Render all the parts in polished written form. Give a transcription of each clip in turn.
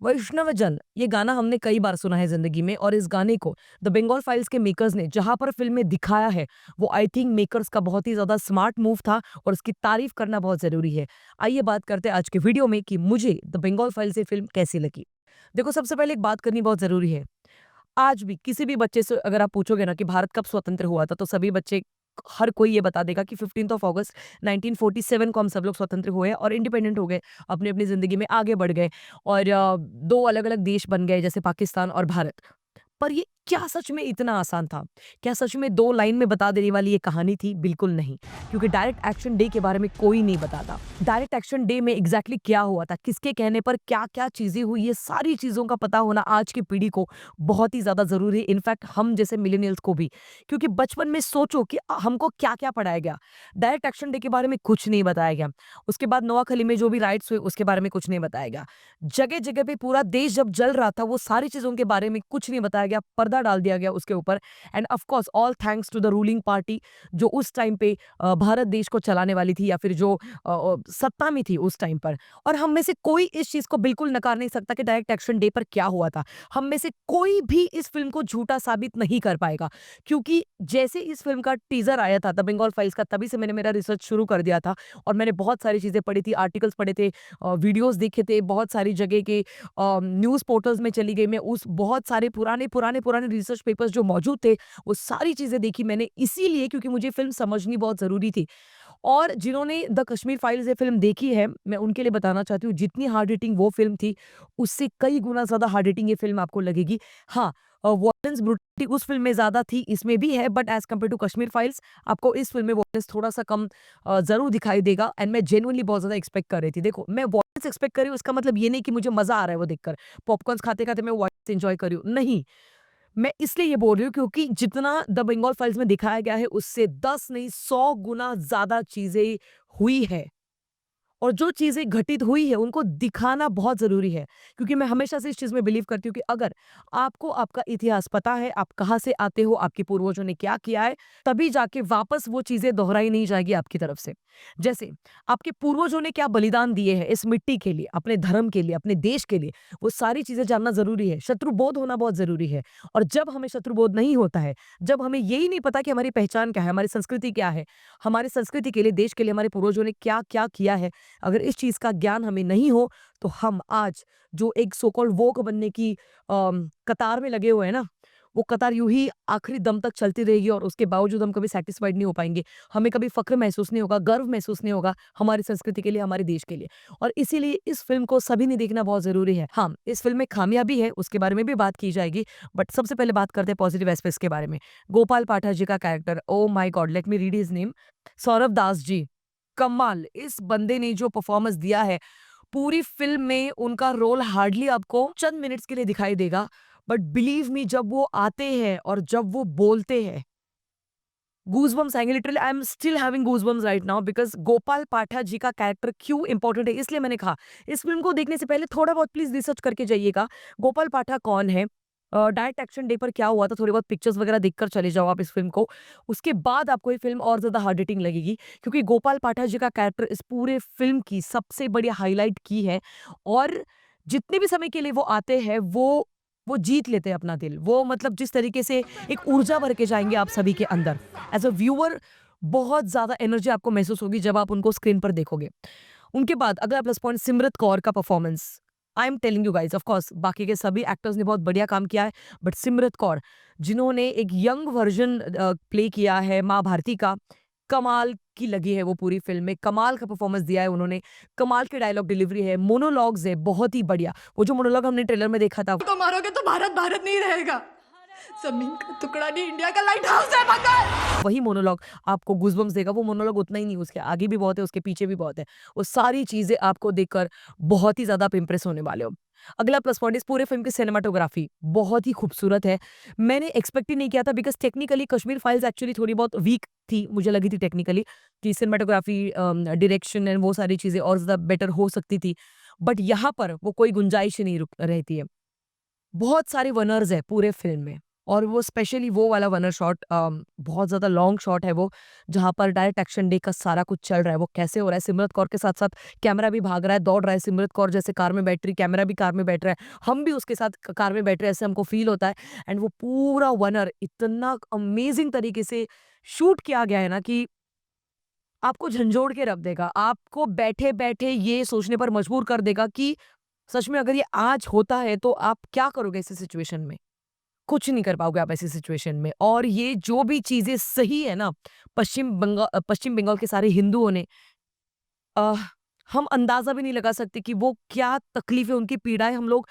वैष्णवजन ये गाना हमने कई बार सुना है ज़िंदगी में और इस गाने को द बंगाल फाइल्स के मेकर्स ने जहाँ पर फ़िल्म में दिखाया है, वो आई थिंक मेकर्स का बहुत ही ज़्यादा स्मार्ट मूव था और उसकी तारीफ़ करना बहुत ज़रूरी है। आइए बात करते हैं आज के वीडियो में कि मुझे द बंगाल फाइल्स ये फ़िल्म कैसी लगी। देखो सबसे पहले एक बात करनी बहुत ज़रूरी है। आज भी किसी भी बच्चे से अगर आप पूछोगे ना कि भारत कब स्वतंत्र हुआ था, तो सभी बच्चे हर कोई ये बता देगा कि 15th ऑफ अगस्त 1947 को हम सब लोग स्वतंत्र हुए और इंडिपेंडेंट हो गए, अपनी-अपनी ज़िंदगी में आगे बढ़ गए और 2 अलग-अलग देश बन गए जैसे पाकिस्तान और भारत। पर ये क्या सच में इतना आसान था? क्या सच में 2 लाइन में बता देने वाली ये कहानी थी? बिल्कुल नहीं, क्योंकि डायरेक्ट एक्शन डे के बारे में कोई नहीं बताता। डायरेक्ट एक्शन डे में एग्ज़ैक्टली क्या हुआ था? किसके कहने पर क्या-क्या चीज़ें हुई? ये सारी चीज़ों का पता होना आज की पीढ़ी को बहुत ही ज़्यादा ज़रूरी है, इनफैक्ट हम जैसे मिलेनियल्स को भी। क्योंकि बचपन में सोचो कि हमको क्या-क्या पढ़ाया गया? डायरेक्ट एक्शन डे के बारे में कुछ नहीं बताया गया। उसके बाद नोआखली में जो भी राइट्स हुए, उसके बारे में कुछ नहीं बताया गया। जगह-जगह पे पूरा देश जब जल रहा था, वो सारी चीज़ों के बारे में कुछ नहीं बताया गया, पर्दा डाल दिया गया उसके ऊपर and of course all thanks to the ruling party जो उस टाइम पे भारत देश को चलाने वाली थी या फिर जो सत्ता में थी उस टाइम पर। और हम में से कोई इस चीज़ को बिल्कुल नकार नहीं सकता कि डायरेक्ट एक्शन डे पर क्या हुआ था। हम में से कोई भी इस फ़िल्म को झूठा साबित नहीं कर पाएगा क्योंकि जैसे इस फ़िल्म का टीज़र आया था द बंगाल फाइल्स का, तभी से मैंने मेरा रिसर्च शुरू कर दिया था और मैंने बहुत सारी चीज़ें पढ़ी थी, आर्टिकल्स पढ़े थे, वीडियोज़ देखे थे, बहुत सारी जगह के न्यूज़ पोर्टल्स में चली गई मैं, उस बहुत सारे पुराने रिसर्च पेपर्स जो मौजूद थे, वो सारी चीज़ें देखी मैंने इसीलिए क्योंकि मुझे फ़िल्म समझनी बहुत ज़रूरी थी। और जिन्होंने द कश्मीर फाइल्स ये फ़िल्म देखी है, मैं उनके लिए बताना चाहती हूँ, जितनी हार्ड हिटिंग वो फ़िल्म थी, उससे कई गुना ज़्यादा हार्ड हिटिंग ये फ़िल्म आपको लगेगी। हाँ, वॉयलेंस ब्रूटैलिटी उस फ़िल्म में ज़्यादा थी, इसमें भी है but as compare to Kashmir files आपको इस फ़िल्म में वॉयलेंस थोड़ा-सा कम ज़रूर दिखाई देगा एंड मैं जेनुइनली बहुत ज़्यादा एक्सपेक्ट कर रही थी। देखो, मैं वॉयलेंस एक्सपेक्ट कर रही हूँ, इसका मतलब ये नहीं कि मुझे मज़ा आ रहा है वो देखकर। पॉपकॉर्न्स खाते-खाते मैं वॉयलेंस एन्जॉय कर रही हूँ, नहीं। मैं इसलिए ये बोल रही हूँ क्योंकि जितना द बंगाल फाइल्स में दिखाया गया है, उससे 10 नहीं 100 गुना ज़्यादा चीज़ें हुई है। और जो चीज़ें घटित हुई है, उनको दिखाना बहुत ज़रूरी है। क्योंकि मैं हमेशा से इस चीज़ में बिलीव करती हूँ कि अगर आपको आपका इतिहास पता है, आप कहाँ से आते हो, आपके पूर्वजों ने क्या किया है, तभी जाके वापस वो चीज़ें दोहराई नहीं जाएगी आपकी तरफ से। जैसे आपके पूर्वजों ने क्या बलिदान दिए हैं इस मिट्टी के लिए, अपने धर्म के लिए, अपने देश के लिए, वो सारी चीज़ें जानना ज़रूरी है। शत्रुबोध होना बहुत ज़रूरी है। और जब हमें शत्रुबोध नहीं होता है, जब हमें यही नहीं पता कि हमारी पहचान क्या है, हमारी संस्कृति क्या है, हमारी संस्कृति के लिए, देश के लिए हमारे पूर्वजों ने क्या-क्या किया है, अगर इस चीज़ का ज्ञान हमें नहीं हो, तो हम आज जो एक सो कॉल्ड वोक बनने की कतार में लगे हुए हैं ना, वो कतार यूँ ही आखिरी दम तक चलती रहेगी और उसके बावजूद हम कभी सैटिस्फाइड नहीं हो पाएँगे। हमें कभी फ़क्र महसूस नहीं होगा, गर्व महसूस नहीं होगा हमारी संस्कृति के लिए, हमारे देश के लिए। और इसीलिए इस फ़िल्म को सभी ने देखना बहुत ज़रूरी है। हाँ, इस फ़िल्म में खामियाँ भी है, उसके बारे में भी बात की जाएगी, बट सबसे पहले बात करते हैं पॉज़िटिव एस्पेक्ट्स के बारे में। गोपाल पाठक जी का character, oh my God! Let me read his name, Saurabh Das ji. कमाल! इस बंदे ने जो परफ़ॉर्मेंस दिया है, पूरी फ़िल्म में उनका रोल हार्डली आपको चंद मिनट्स के लिए दिखाई देगा, बट बिलीव मी जब वो आते हैं और जब वो बोलते हैं, गूज़बम्प्स आएँगे literally I am still having goosebumps right now because Gopal Pathak ji का कैरेक्टर क्यों इम्पोर्टेंट है, इसलिए मैंने कहा, इस फ़िल्म को देखने से पहले थोड़ा बहुत प्लीज़ रिसर्च करके जाइएगा। गोपाल पाठक कौन है? डायरेक्ट एक्शन डे पर क्या हुआ था, थोड़ी बहुत पिक्चर्स वगैरह देखकर चले जाओ आप इस फ़िल्म को। उसके बाद आपको ये फ़िल्म और ज़्यादा हार्ड हिटिंग लगेगी क्योंकि गोपाल पाठक जी का कैरेक्टर इस पूरे फ़िल्म की सबसे बड़ी हाइलाइट की है और जितने भी समय के लिए वो आते हैं, वो जीत लेते हैं अपना दिल। वो मतलब जिस तरीके से एक ऊर्जा भर के जाएँगे आप सभी के अंदर। एज़ अ व्यूअर बहुत ज़्यादा एनर्जी आपको महसूस होगी जब आप उनको स्क्रीन पर देखोगे। उनके बाद अगला प्लस पॉइंट सिमरत कौर का performance. I am telling you guys of course बाकी के सभी एक्टर्स ने बहुत बढ़िया काम किया है, बट सिमरत कौर जिन्होंने एक यंग वर्ज़न प्ले किया है माँ भारती का, कमाल की लगी है वो पूरी फ़िल्म में, कमाल का परफॉर्मेंस दिया है उन्होंने, कमाल की डायलॉग डिलीवरी है, मोनोलॉग्स है बहुत ही बढ़िया। वो जो मोनोलॉग हमने ट्रेलर में देखा था को मारोगे तो भारत भारत नहीं रहेगा। जमीन का टुकड़ा नहीं, इंडिया का लाइट हाउस है बंगाल। वही मोनोलॉग आपको गूज़बम्प्स देगा, वो मोनोलॉग उतना ही नहीं, उसके आगे भी बहुत है, उसके पीछे भी बहुत है। वो सारी चीज़ें आपको देखकर बहुत ही ज़्यादा आप इम्प्रेस होने वाले हो। अगला प्लस पॉइंट इस पूरे फ़िल्म की सिनेमेटोग्राफी बहुत ही खूबसूरत है। मैंने एक्सपेक्ट ही नहीं किया था because technically Kashmir files actually थोड़ी बहुत वीक थी, मुझे लगी थी टेक्निकली कि सिनेमेटोग्राफी डायरेक्शन एंड वो सारी चीज़ें और ज़्यादा बेटर हो सकती थी। बट यहाँ पर वो कोई गुंजाइश ही नहीं रुक रहती है। बहुत सारे विनर्स हैं पूरे फ़िल्म में। और वो स्पेशली वो वाला वनर शॉट बहुत ज़्यादा लॉन्ग शॉट है वो, जहाँ पर डायरेक्ट एक्शन डे का सारा कुछ चल रहा है। वो कैसे हो रहा है, सिमरत कौर के साथ-साथ कैमरा भी भाग रहा है, दौड़ रहा है, सिमरत कौर जैसे कार में बैठ रही, कैमरा भी कार में बैठ रहा है, हम भी उसके साथ क कार में बैठ रहे हैं, ऐसे हमको फ़ील होता है। एंड वो पूरा वनर इतना अमेज़िंग तरीके से शूट किया गया है ना कि आपको झंझोड़ के रख देगा। आपको बैठे-बैठे ये सोचने पर मजबूर कर देगा कि सच में अगर ये आज होता है तो आप क्या करोगे ऐसी सिचुएशन में? कुछ नहीं कर पाओगे आप ऐसी सिचुएशन में। और ये जो भी चीज़ें सही है ना, पश्चिम बंगाल के सारे हिंदुओं ने अ, हम अंदाज़ा भी नहीं लगा सकते कि वो क्या तकलीफ़ें, उनकी पीड़ाएँ हम लोग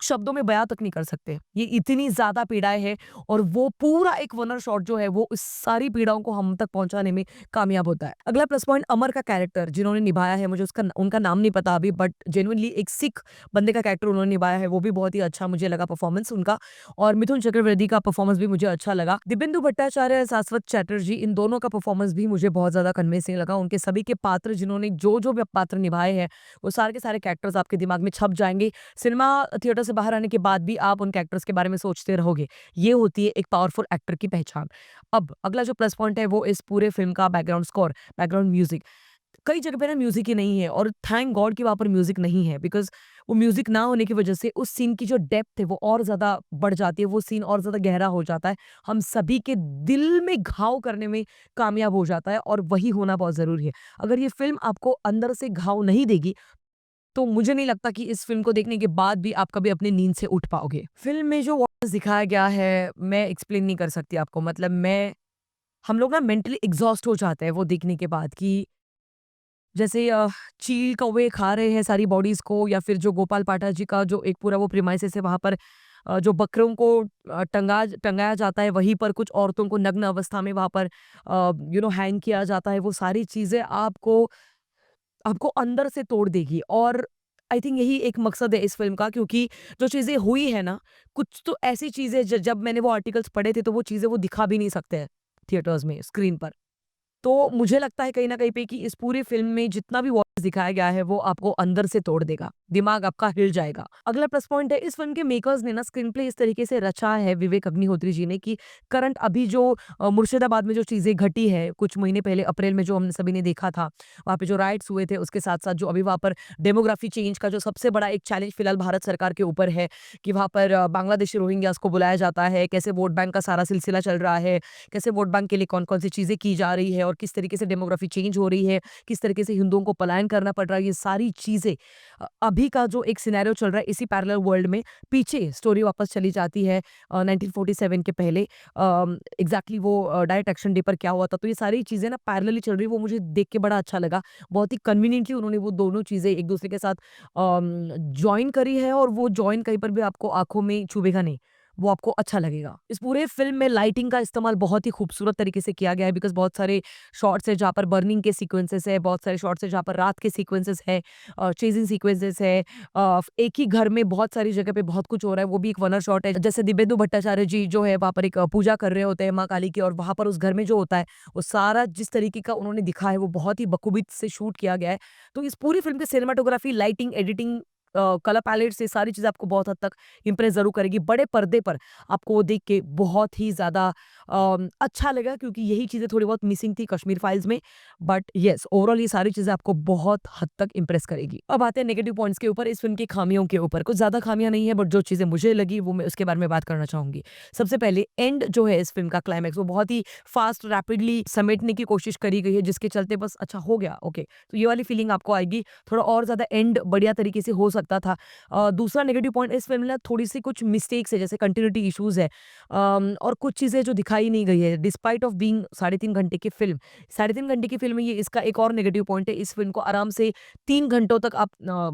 शब्दों में बयाँ तक नहीं कर सकते। ये इतनी ज़्यादा पीड़ाएँ हैं और वो पूरा एक वनर शॉट जो है वो इस सारी पीड़ाओं को हम तक पहुँचाने में कामयाब होता है। अगला प्लस पॉइंट अमर का कैरेक्टर जिन्होंने निभाया है, मुझे उसका उनका नाम नहीं पता अभी, बट जेनुइनली एक सिख बंदे का कैरेक्टर उन्होंने निभाया है, वो भी बहुत ही अच्छा मुझे लगा परफॉर्मेंस उनका। और मिथुन चक्रवर्ती का परफॉर्मेंस भी मुझे अच्छा लगा। दिब्येंदु भट्टाचार्य, शाश्वत चैटर्जी, इन दोनों का परफॉर्मेंस भी मुझे बहुत ज़्यादा कन्विंसिंग लगा। उनके सभी के पात्र, जिन्होंने जो-जो भी पात्र निभाए हैं, वो सारे के सारे कैरेक्टर्स आपके दिमाग में छप जाएँगे। सिनेमा थिएटर से बाहर आने के बाद भी आप उन कैरेक्टर्स के बारे में सोचते रहोगे। ये होती है एक पावरफुल एक्टर की पहचान। अब अगला जो प्लस पॉइंट है वो इस पूरे फ़िल्म का बैकग्राउंड स्कोर, बैकग्राउंड म्यूज़िक। कई जगह पे ना म्यूज़िक ही नहीं है और थैंक गॉड कि वहाँ पर म्यूज़िक नहीं है, बिकॉज़ वो म्यूज़िक ना होने की वज़ह से उस सीन की जो डेप्थ है वो और ज़्यादा बढ़ जाती है, वो सीन और ज़्यादा गहरा हो जाता है। हम सभी के दिल में घाव करने में कामयाब हो जाता है और वही होना बहुत ज़रूरी है। अगर ये फ़िल्म आपको अंदर से घाव नहीं देगी, तो मुझे नहीं लगता कि इस फ़िल्म को देखने के बाद भी आप कभी अपनी नींद से उठ पाओगे। फ़िल्म में जो वाक़याज़ दिखाया गया है, मैं एक्सप्लेन नहीं कर सकती आपको, मतलब मैं हम लोग ना मेंटली एग्ज़ॉस्ट हो जाते हैं वो देखने के बाद कि जैसे चील कौवे खा रहे हैं सारी बॉडीज़ को, या फिर जो गोपाल पाठक जी का जो एक पूरा वो प्रीमाइसेस है वहाँ पर जो बकरों को टंगाया जाता है, वहीं पर कुछ औरतों को नग्न अवस्था में वहाँ पर हैंग किया जाता है। वो सारी चीज़ें आपको आपको अंदर से तोड़ देगी और आई थिंक यही एक मकसद है इस फ़िल्म का, क्योंकि जो चीज़ें हुई है ना, कुछ तो ऐसी चीज़ें जब मैंने वो आर्टिकल्स पढ़े थे तो वो चीज़ें वो दिखा भी नहीं सकते हैं थिएटर्स में, स्क्रीन पर। तो मुझे लगता है कहीं न कहीं पे कि इस पूरी फ़िल्म में जितना भी वॉयस दिखाया गया है, वो आपको अंदर से तोड़ देगा। दिमाग आपका हिल जाएगा। अगला प्लस पॉइंट है, इस फ़िल्म के मेकर्स ने ना स्क्रीन प्ले इस तरीके से रचा है, विवेक अग्निहोत्री जी ने, कि करंट अभी जो मुर्शिदाबाद में जो चीज़ें घटी है, कुछ महीने पहले अप्रैल में जो हम सभी ने देखा था, वहाँ पे जो राइट्स हुए थे, उसके साथ-साथ जो अभी वहाँ पर डेमोग्राफी चेंज का जो सबसे बड़ा एक चैलेंज फिलहाल भारत सरकार के ऊपर है कि वहाँ पर बांग्लादेशी रोहिंग्यास को बुलाया जाता है, कैसे वोट बैंक का सारा सिलसिला चल रहा है, कैसे वोट बैंक के लिए कौन-कौन सी चीज़ें की जा रही है और किस तरीके से डेमोग्राफी चेंज हो रही है, किस तरीके से हिंदुओं को पलायन करना पड़ रहा है, ये सारी चीज़ें अभी का जो एक सिनेरियो चल रहा है इसी पैरेलल वर्ल्ड में पीछे स्टोरी वापस चली जाती है 1947 के पहले एग्ज़ैक्टली वो डायरेक्ट एक्शन डे पर क्या हुआ था। तो ये सारी चीज़ें ना पैरेलली चल रही है, वो मुझे देख के बड़ा अच्छा लगा। बहुत ही कन्वीनिएंटली उन्होंने वो दोनों चीज़ें एक दूसरे के साथ जॉइन करी है और वो जॉइन कहीं पर भी आपको आँखों में चुभेगा नहीं। वो आपको अच्छा लगेगा। इस पूरे फ़िल्म में लाइटिंग का इस्तेमाल बहुत ही खूबसूरत तरीके से किया गया है, बिकॉज़ बहुत सारे शॉट्स हैं जहाँ पर बर्निंग के सीक्वेंसेस है, बहुत सारे शॉट्स हैं जहाँ पर रात के सीक्वेंसेस है, चेज़िंग सीक्वेंसेस है। एक ही घर में बहुत सारी जगह पे बहुत कुछ हो रहा है, वो भी एक वनर शॉट है। जैसे दिब्येंदु भट्टाचार्य जी जो है वहाँ पर एक पूजा कर रहे होते हैं माँ काली की, और वहाँ पर उस घर में जो होता है, वो सारा जिस तरीके का उन्होंने दिखाया है वो बहुत ही बखूबी से शूट किया गया है। तो इस पूरी फ़िल्म की cinematography, lighting, editing, colour palette से सारी चीज़ें आपको बहुत हद तक इम्प्रेस ज़रूर करेगी। बड़े पर्दे पर आपको वो देख के बहुत ही ज़्यादा अच्छा लगा, क्योंकि यही चीज़ें थोड़ी बहुत मिसिंग थी कश्मीर फाइल्स में। बट येस, ओवरऑल ये सारी चीज़ें आपको बहुत हद तक इम्प्रेस करेगी। अब आते हैं नेगेटिव पॉइंट्स के ऊपर, इस फ़िल्म की खामियों के ऊपर। कुछ ज़्यादा खामियाँ नहीं है, बट जो चीज़ें मुझे लगी वो मैं उसके बारे में बात करना चाहूँगी। सबसे पहले एंड जो है इस फ़िल्म का क्लाइमैक्स, वो बहुत ही फ़ास्ट रैपिडली समेटने की कोशिश करी गई है, जिसके चलते बस अच्छा हो गया, ओके। तो ये वाली फीलिंग आपको आएगी। थोड़ा और ज़्यादा एंड बढ़िया तरीके से हो सकता था। दूसरा नेगेटिव पॉइंट, इस फ़िल्म में थोड़ी-सी कुछ मिस्टेक्स है, जैसे कंटिन्यूटी इश्यूज़ है, और कुछ चीज़ें जो दिखाई नहीं गई है डिस्पाइट ऑफ बीइंग साढ़े 3 घंटे की फ़िल्म। साढ़े 3 घंटे की फ़िल्म है ये, इसका एक और नेगेटिव पॉइंट है, इस फ़िल्म को आराम से 3 घंटों तक आप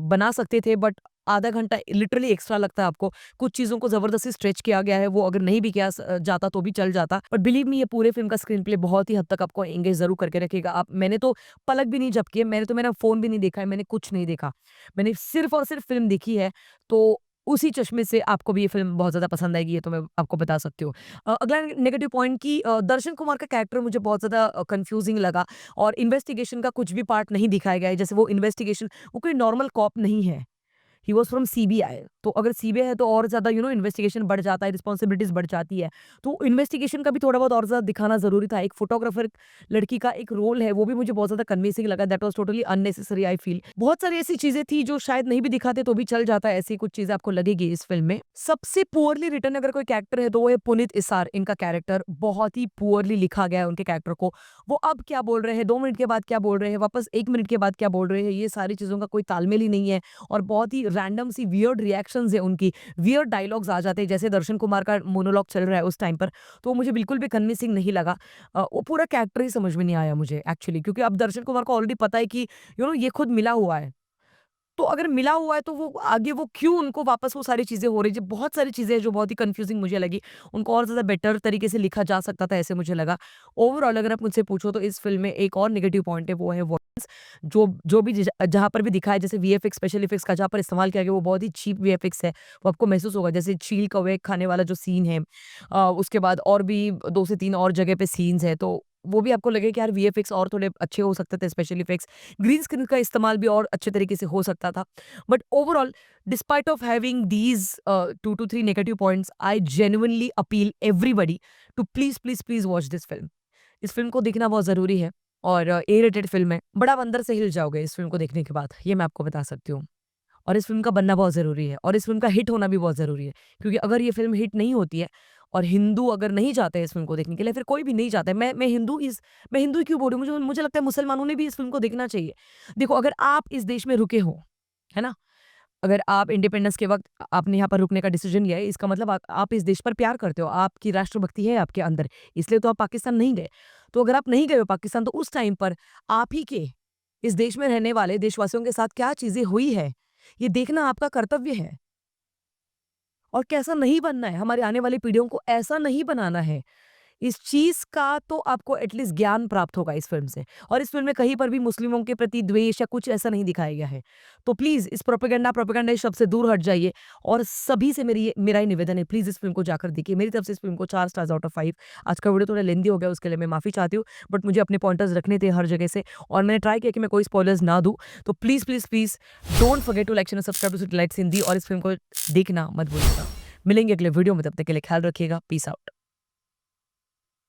बना सकते थे, बट आधा घंटा लिटरली एक्स्ट्रा लगता है आपको। कुछ चीज़ों को ज़बरदस्ती स्ट्रेच किया गया है, वो अगर नहीं भी किया जाता तो भी चल जाता। बट बिलीव मी, ये पूरे फ़िल्म का स्क्रीन प्ले बहुत ही हद तक आपको एंगेज ज़रूर करके रखेगा। आप मैंने तो पलक भी नहीं झपकी है, मैंने तो मेरा फ़ोन भी नहीं देखा है, मैंने कुछ नहीं देखा। मैंने सिर्फ़ और सिर्फ़ फ़िल्म देखी है, तो उसी चश्मे से आपको भी ये फ़िल्म बहुत ज़्यादा पसंद आएगी, ये तो मैं आपको बता सकती हूँ। अगला नेगेटिव पॉइंट कि दर्शन कुमार का कैरेक्टर मुझे बहुत ज़्यादा कन्फ्यूज़िंग लगा और इन्वेस्टिगेशन का कुछ भी पार्ट नहीं दिखाया गया है। जैसे वो इन्वेस्टिगेशन, वो कोई नॉर्मल कॉप नहीं है। He was from CBI. तो अगर सीबीआई है तो और ज़्यादा इन्वेस्टिगेशन बढ़ जाता है, रिस्पॉन्सिबिलिटीज़ बढ़ जाती है। तो इन्वेस्टिगेशन का भी थोड़ा बहुत और ज़्यादा दिखाना ज़रूरी था। एक फोटोग्राफर लड़की का एक रोल है, वो भी मुझे बहुत ज़्यादा कन्विंसिंग लगा। That was totally unnecessary I feel. बहुत सारी ऐसी चीज़ें थी जो शायद नहीं भी दिखाते तो भी चल जाता है, ऐसी कुछ चीज़ें आपको लगेगी इस फ़िल्म में। सबसे पुअरली रिटन अगर कोई कैरेक्टर है तो वो है पुनीत इसार। इनका कैरेक्टर बहुत ही पुअरली लिखा गया है उनके कैरेक्टर को। वो अब क्या बोल रहे हैं, 2 मिनट के बाद क्या बोल रहे हैं, वापस 1 मिनट के बाद क्या बोल रहे हैं, ये सारी चीज़ों का कोई तालमेल ही नहीं है और बहुत ही रैंडम सी वियर्ड रिएक्शंस है उनकी, वियर्ड डायलॉग्स आ जाते हैं, जैसे दर्शन कुमार का मोनोलॉग चल रहा है उस टाइम पर, तो वो मुझे बिल्कुल भी कन्विंसिंग नहीं लगा। वो पूरा कैरेक्टर ही समझ में नहीं आया मुझे एक्चुअली, क्योंकि अब दर्शन कुमार को ऑलरेडी पता है कि ये खुद मिला हुआ है। तो अगर मिला हुआ है तो वो आगे वो क्यों उनको वापस वो सारी चीज़ें हो रही है, बहुत सारी चीज़ें हैं जो बहुत ही कन्फ्यूज़िंग मुझे लगी। उनको और ज़्यादा बेटर तरीके से लिखा जा सकता था, ऐसे मुझे लगा। ओवरऑल अगर आप मुझसे पूछो तो इस फ़िल्म में एक और नेगेटिव पॉइंट है, वो है वॉयलेंस। जो जो भी जहाँ पर भी दिखा है, जैसे वीएफएक्स, स्पेशल इफेक्ट्स का जहाँ पर इस्तेमाल किया गया, वो बहुत ही चीप वीएफएक्स है। वो आपको महसूस होगा, जैसे चील कौवे खाने वाला जो सीन है, उसके बाद और भी 2 से 3 और जगह पे सीन्स हैं, तो वो भी आपको लगे कि यार वीएफएक्स और थोड़े अच्छे हो सकते थे, स्पेशल इफेक्ट्स। ग्रीन स्क्रीन का इस्तेमाल भी और अच्छे तरीके से हो सकता था। But overall, despite of having these 2 to 3 negative points, I genuinely appeal everybody to please watch this film. इस फ़िल्म को देखना बहुत ज़रूरी है और ए रेटेड फ़िल्म है। बड़ा आप अंदर से हिल जाओगे इस फ़िल्म को देखने के बाद, ये मैं आपको बता सकती हूँ। और इस फ़िल्म का बनना बहुत ज़रूरी है और इस फ़िल्म का हिट होना भी बहुत ज़रूरी है। क्योंकि अगर ये फ़िल्म हिट नहीं होती है और हिंदू अगर नहीं जाते हैं इस फ़िल्म को देखने के लिए, फिर कोई भी नहीं जाता है। मैं हिंदू ही क्यों बोल रही हूँ, मुझे लगता है मुसलमानों ने भी इस फ़िल्म को देखना चाहिए। देखो, अगर आप इस देश में रुके हो, है ना? अगर आप इंडिपेंडेंस के वक़्त आपने यहाँ पर रुकने का डिसीजन लिया है, इसका मतलब आप इस देश पर प्यार करते हो, आपकी राष्ट्रभक्ति है आपके अंदर, इसलिए तो आप पाकिस्तान नहीं गए। तो अगर आप नहीं गए हो पाकिस्तान, तो उस टाइम पर आप ही के इस देश में रहने वाले देशवासियों के साथ क्या चीज़ें हुई है, ये देखना आपका कर्तव्य है। और कैसा नहीं बनना है, हमारी आने वाली पीढ़ियों को ऐसा नहीं बनाना है। इस चीज़ का तो आपको एटलीस्ट ज्ञान प्राप्त होगा इस फ़िल्म से। और इस फ़िल्म में कहीं पर भी मुस्लिमों के प्रति द्वेष या कुछ ऐसा नहीं दिखाया गया है। तो प्लीज़ इस प्रोपेगेंडा शब्द से दूर हट जाइए और सभी से मेरा ही निवेदन है, प्लीज़ इस फ़िल्म को जाकर देखिए। मेरी तरफ से इस फ़िल्म को 4 स्टार्स आउट ऑफ 5। आज का वीडियो थोड़ा लेंदी हो गया, उसके लिए मैं माफ़ी चाहती हूँ, बट मुझे अपने पॉइंटर्स रखने थे हर जगह से और मैंने ट्राई किया कि मैं कोई स्पॉयलर्स ना दूँ। तो please don't forget to like, share and subscribe to city lights Hindi और इस फ़िल्म को देखना मत भूलिएगा। मिलेंगे अगले वीडियो में, तब तक के लिए ख्याल रखिएगा। Peace out.